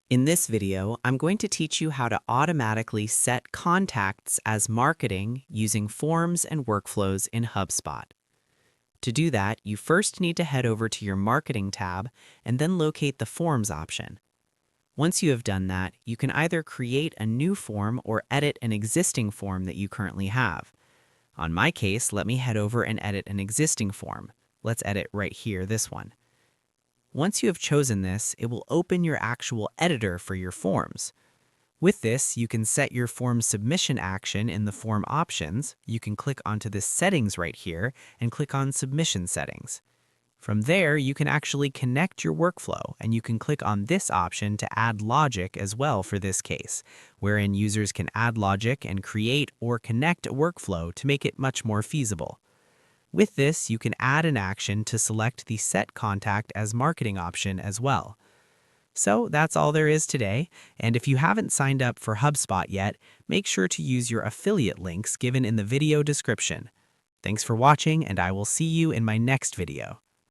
In this video, I'm going to teach you how to automatically set contacts as marketing using forms and workflows in HubSpot. To do that, you first need to head over to your Marketing tab and then locate the Forms option. Once you have done that, you can either create a new form or edit an existing form that you currently have. On my case, let me head over and edit an existing form. Let's edit right here, this one. Once you have chosen this, it will open your actual editor for your forms. With this, you can set your form submission action in the form options. You can click onto this settings right here and click on submission settings. From there, you can actually connect your workflow, and you can click on this option to add logic as well for this case, wherein users can add logic and create or connect a workflow to make it much more feasible. With this, you can add an action to select the Set Contact as Marketing option as well. So that's all there is today, and if you haven't signed up for HubSpot yet, make sure to use your affiliate links given in the video description. Thanks for watching, and I will see you in my next video.